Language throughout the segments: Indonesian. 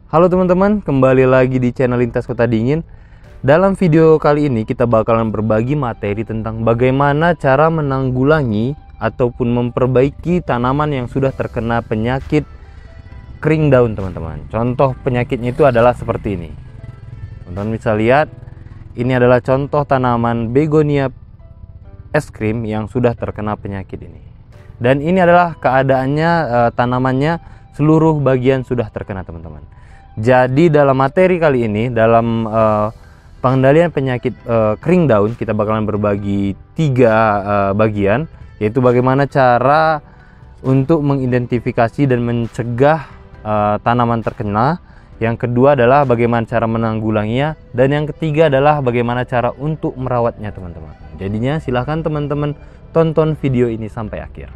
Halo teman-teman, kembali lagi di channel Lintas Kota Dingin. Dalam video kali ini kita bakalan berbagi materi tentang bagaimana cara menanggulangi ataupun memperbaiki tanaman yang sudah terkena penyakit kering daun, teman-teman. Contoh penyakitnya itu adalah seperti ini. Teman-teman bisa lihat, ini adalah contoh tanaman begonia es krim yang sudah terkena penyakit ini. Dan ini adalah keadaannya, tanamannya seluruh bagian sudah terkena, teman-teman. Jadi dalam materi kali ini, dalam pengendalian penyakit kering daun, kita bakalan berbagi 3 bagian, yaitu bagaimana cara untuk mengidentifikasi dan mencegah tanaman terkena. Yang kedua adalah bagaimana cara menanggulanginya, dan yang ketiga adalah bagaimana cara untuk merawatnya, teman-teman. Jadinya silahkan teman-teman tonton video ini sampai akhir.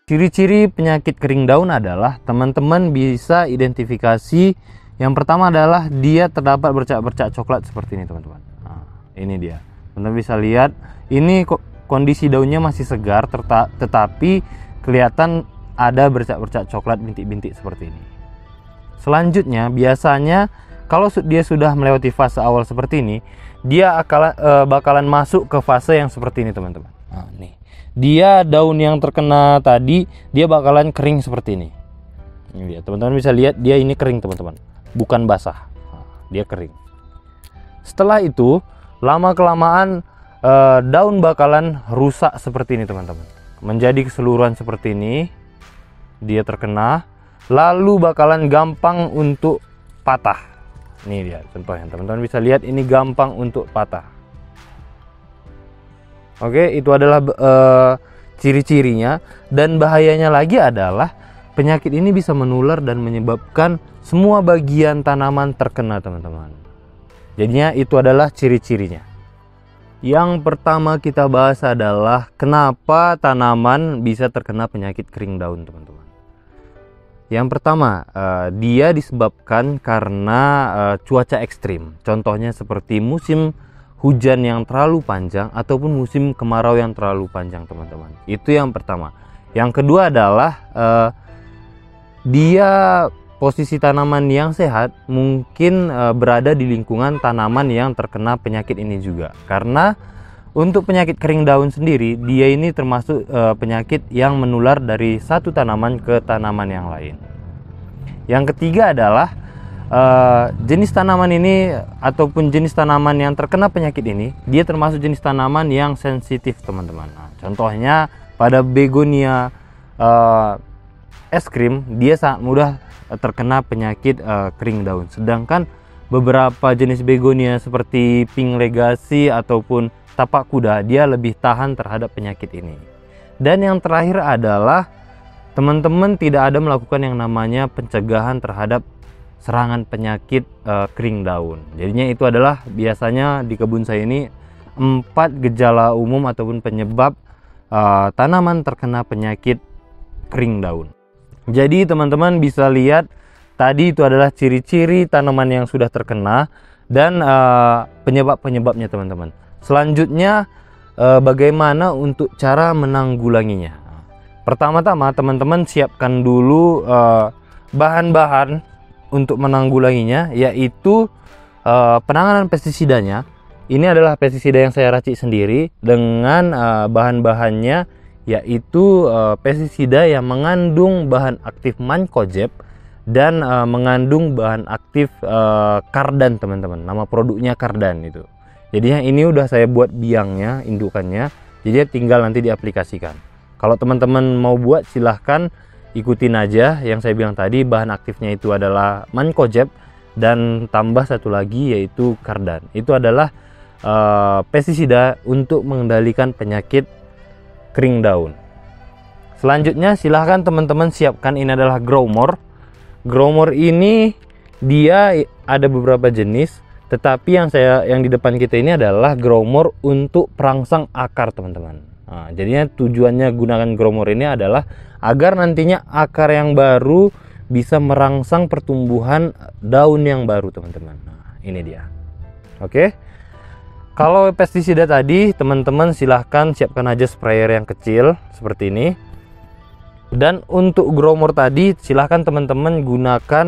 Ciri-ciri penyakit kering daun adalah teman-teman bisa identifikasi. Yang pertama adalah dia terdapat bercak-bercak coklat seperti ini, teman-teman. Nah, ini dia. Teman-teman bisa lihat, ini kondisi daunnya masih segar, tetapi kelihatan ada bercak-bercak coklat bintik-bintik seperti ini. Selanjutnya, biasanya kalau dia sudah melewati fase awal seperti ini, dia bakalan masuk ke fase yang seperti ini, teman-teman. Nah, nih. Dia daun yang terkena tadi, dia bakalan kering seperti ini. Ini dia, teman-teman bisa lihat, dia ini kering, teman-teman, bukan basah. Nah, dia kering. Setelah itu, lama kelamaan daun bakalan rusak seperti ini, teman-teman, menjadi keseluruhan seperti ini. Dia terkena, lalu bakalan gampang untuk patah. Ini dia contohnya, teman-teman bisa lihat, ini gampang untuk patah. Oke, itu adalah ciri-cirinya. Dan bahayanya lagi adalah penyakit ini bisa menular dan menyebabkan semua bagian tanaman terkena, teman-teman. Jadinya itu adalah ciri-cirinya. Yang pertama kita bahas adalah kenapa tanaman bisa terkena penyakit kering daun, teman-teman. Yang pertama, dia disebabkan karena cuaca ekstrim. Contohnya seperti musim hujan yang terlalu panjang ataupun musim kemarau yang terlalu panjang, teman-teman. Itu yang pertama. Yang kedua adalah dia posisi tanaman yang sehat mungkin berada di lingkungan tanaman yang terkena penyakit ini juga. Karena untuk penyakit kering daun sendiri, dia ini termasuk penyakit yang menular dari satu tanaman ke tanaman yang lain. Yang ketiga adalah jenis tanaman ini ataupun jenis tanaman yang terkena penyakit ini, dia termasuk jenis tanaman yang sensitif, teman-teman. Nah, contohnya pada begonia es krim, dia sangat mudah terkena penyakit kering daun. Sedangkan beberapa jenis begonia seperti pink legacy ataupun tapak kuda, dia lebih tahan terhadap penyakit ini. Dan yang terakhir adalah teman-teman tidak ada melakukan yang namanya pencegahan terhadap serangan penyakit kering daun. Jadinya itu adalah biasanya di kebun saya ini 4 gejala umum ataupun penyebab tanaman terkena penyakit kering daun. Jadi teman-teman bisa lihat tadi itu adalah ciri-ciri tanaman yang sudah terkena dan penyebab-penyebabnya, teman-teman. Selanjutnya bagaimana untuk cara menanggulanginya. Pertama-tama teman-teman siapkan dulu bahan-bahan untuk menanggulanginya, yaitu penanganan pestisidanya. Ini adalah pestisida yang saya racik sendiri dengan bahan-bahannya, yaitu pestisida yang mengandung bahan aktif mancozeb dan mengandung bahan aktif kardan, teman-teman. Nama produknya kardan itu. Jadinya ini udah saya buat biangnya, indukannya, jadi tinggal nanti diaplikasikan. Kalau teman-teman mau buat, silahkan ikutin aja yang saya bilang tadi. Bahan aktifnya itu adalah mancozeb dan tambah satu lagi yaitu kardan. Itu adalah pestisida untuk mengendalikan penyakit kering daun. Selanjutnya silahkan teman-teman siapkan, ini adalah growmore. Growmore ini dia ada beberapa jenis, tetapi yang di depan kita ini adalah growmore untuk perangsang akar, teman-teman. Nah, jadinya tujuannya gunakan growmore ini adalah agar nantinya akar yang baru bisa merangsang pertumbuhan daun yang baru, teman-teman. Nah, ini dia. Oke. Kalau pestisida tadi, teman-teman silahkan siapkan aja sprayer yang kecil seperti ini. Dan untuk growmore tadi, silahkan teman-teman gunakan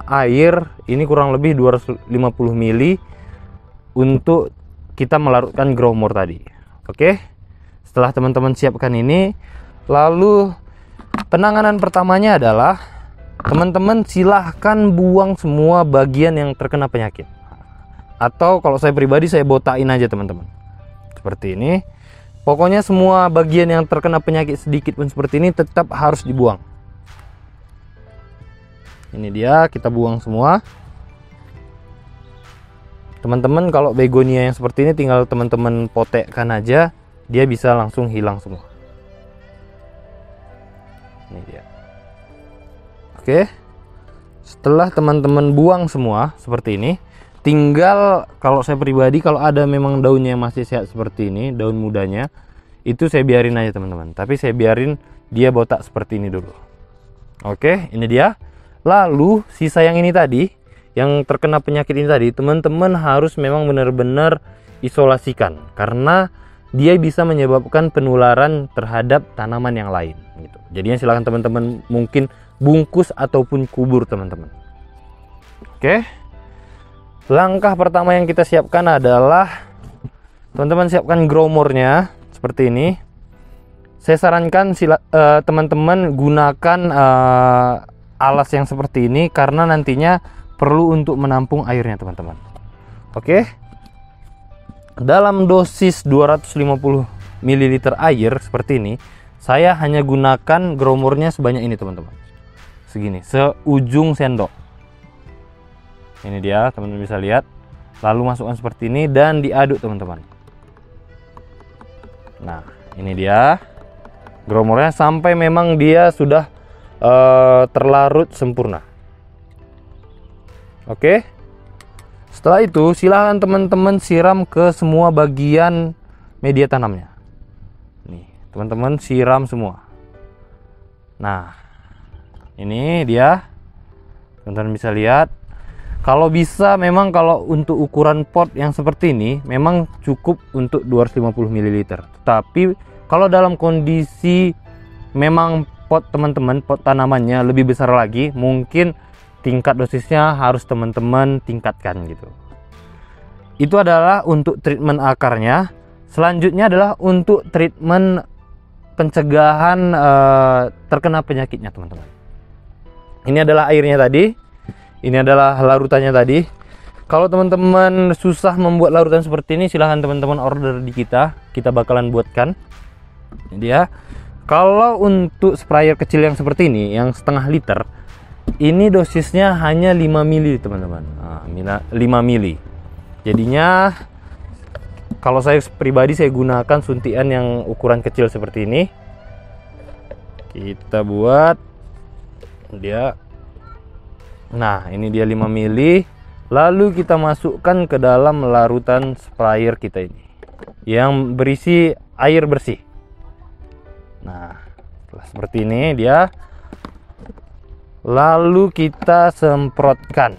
air ini kurang lebih 250 ml untuk kita melarutkan growmore tadi. Oke, setelah teman-teman siapkan ini, lalu penanganan pertamanya adalah teman-teman silahkan buang semua bagian yang terkena penyakit. Atau kalau saya pribadi, saya botain aja teman-teman seperti ini. Pokoknya semua bagian yang terkena penyakit sedikit pun seperti ini tetap harus dibuang. Ini dia, kita buang semua. Teman-teman kalau begonia yang seperti ini tinggal teman-teman potekkan aja, dia bisa langsung hilang semua. Ini dia. Oke, setelah teman-teman buang semua seperti ini, tinggal kalau saya pribadi, kalau ada memang daunnya yang masih sehat seperti ini, daun mudanya, itu saya biarin aja teman-teman. Tapi saya biarin dia botak seperti ini dulu. Oke, ini dia. Lalu sisa yang ini tadi, yang terkena penyakit ini tadi, teman-teman harus memang benar-benar isolasikan, karena dia bisa menyebabkan penularan terhadap tanaman yang lain gitu. Jadinya silahkan teman-teman mungkin bungkus ataupun kubur teman-teman. Oke, langkah pertama yang kita siapkan adalah teman-teman siapkan growmore-nya seperti ini. Saya sarankan teman-teman gunakan alas yang seperti ini karena nantinya perlu untuk menampung airnya teman-teman. Oke, dalam dosis 250 ml air seperti ini, saya hanya gunakan growmore-nya sebanyak ini teman-teman, segini, seujung sendok. Ini dia, teman-teman bisa lihat. Lalu masukkan seperti ini dan diaduk teman-teman. Nah, ini dia growmore-nya sampai memang dia sudah terlarut sempurna. Oke, setelah itu silahkan teman-teman siram ke semua bagian media tanamnya. Nih, teman-teman siram semua. Nah, ini dia, teman-teman bisa lihat. Kalau bisa memang kalau untuk ukuran pot yang seperti ini memang cukup untuk 250 ml. Tetapi kalau dalam kondisi memang pot teman-teman, pot tanamannya lebih besar lagi, mungkin tingkat dosisnya harus teman-teman tingkatkan gitu. Itu adalah untuk treatment akarnya. Selanjutnya adalah untuk treatment pencegahan terkena penyakitnya teman-teman. Ini adalah airnya tadi. Ini adalah larutannya tadi. Kalau teman-teman susah membuat larutan seperti ini, silahkan teman-teman order di kita bakalan buatkan. Ini dia. Kalau untuk sprayer kecil yang seperti ini, yang setengah liter, ini dosisnya hanya 5 ml teman-teman. Nah, 5 ml. Jadinya kalau saya pribadi saya gunakan suntikan yang ukuran kecil seperti ini. Kita buat dia. Nah, ini dia 5 ml. Lalu kita masukkan ke dalam larutan sprayer kita ini yang berisi air bersih. Nah, setelah seperti ini dia, lalu kita semprotkan.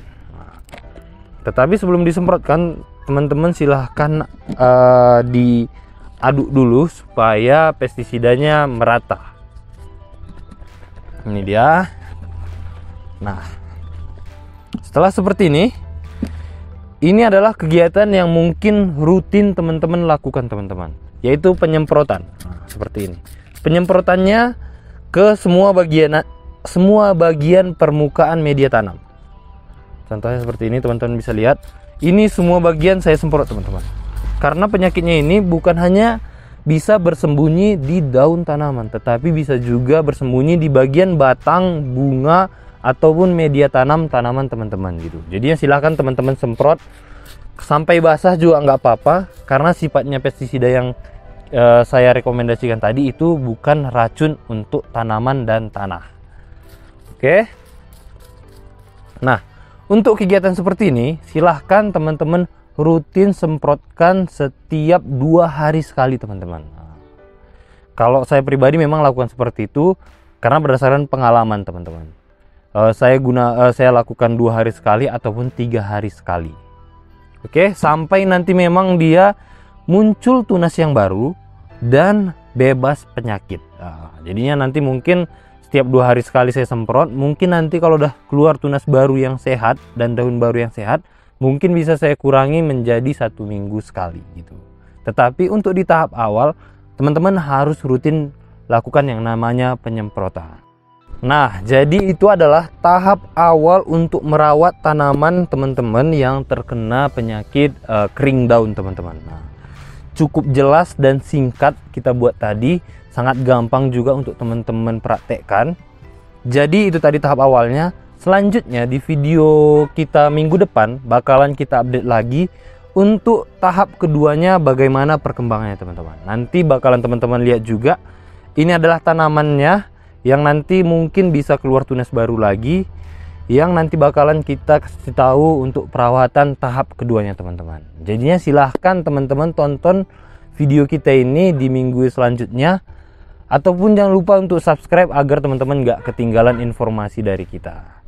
Tetapi sebelum disemprotkan, teman-teman silahkan diaduk dulu supaya pestisidanya merata. Ini dia. Nah, setelah seperti ini adalah kegiatan yang mungkin rutin teman-teman lakukan teman-teman, yaitu penyemprotan. Nah, seperti ini. Penyemprotannya ke semua bagian permukaan media tanam. Contohnya seperti ini, teman-teman bisa lihat. Ini semua bagian saya semprot teman-teman. Karena penyakitnya ini bukan hanya bisa bersembunyi di daun tanaman, tetapi bisa juga bersembunyi di bagian batang, bunga, ataupun media tanam tanaman teman-teman gitu. Jadi silahkan teman-teman semprot sampai basah juga nggak apa-apa, karena sifatnya pestisida yang saya rekomendasikan tadi itu bukan racun untuk tanaman dan tanah. Oke. Nah, untuk kegiatan seperti ini silahkan teman-teman rutin semprotkan setiap 2 hari sekali teman-teman. Kalau saya pribadi memang lakukan seperti itu karena berdasarkan pengalaman teman-teman. Saya lakukan 2 hari sekali ataupun 3 hari sekali. Oke, sampai nanti memang dia muncul tunas yang baru dan bebas penyakit. Nah, jadinya nanti mungkin setiap 2 hari sekali saya semprot. Mungkin nanti kalau udah keluar tunas baru yang sehat dan daun baru yang sehat, mungkin bisa saya kurangi menjadi 1 minggu sekali gitu. Tetapi untuk di tahap awal, teman-teman harus rutin lakukan yang namanya penyemprotan. Nah, jadi itu adalah tahap awal untuk merawat tanaman teman-teman yang terkena penyakit kering daun, teman-teman. Nah, cukup jelas dan singkat kita buat tadi, sangat gampang juga untuk teman-teman praktekkan. Jadi itu tadi tahap awalnya. Selanjutnya di video kita minggu depan bakalan kita update lagi untuk tahap keduanya, bagaimana perkembangannya teman-teman. Nanti bakalan teman-teman lihat juga, ini adalah tanamannya yang nanti mungkin bisa keluar tunas baru lagi, yang nanti bakalan kita kasih tahu untuk perawatan tahap keduanya teman-teman. Jadinya silahkan teman-teman tonton video kita ini di minggu selanjutnya, ataupun jangan lupa untuk subscribe agar teman-teman gak ketinggalan informasi dari kita.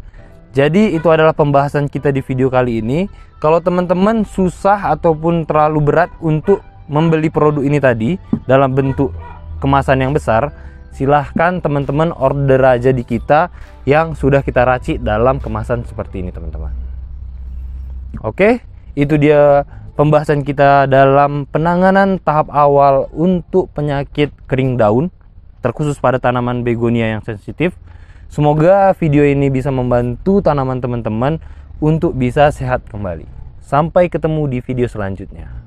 Jadi itu adalah pembahasan kita di video kali ini. Kalau teman-teman susah ataupun terlalu berat untuk membeli produk ini tadi dalam bentuk kemasan yang besar, silahkan teman-teman order aja di kita yang sudah kita racik dalam kemasan seperti ini teman-teman. Oke, itu dia pembahasan kita dalam penanganan tahap awal untuk penyakit kering daun, terkhusus pada tanaman begonia yang sensitif. Semoga video ini bisa membantu tanaman teman-teman untuk bisa sehat kembali. Sampai ketemu di video selanjutnya.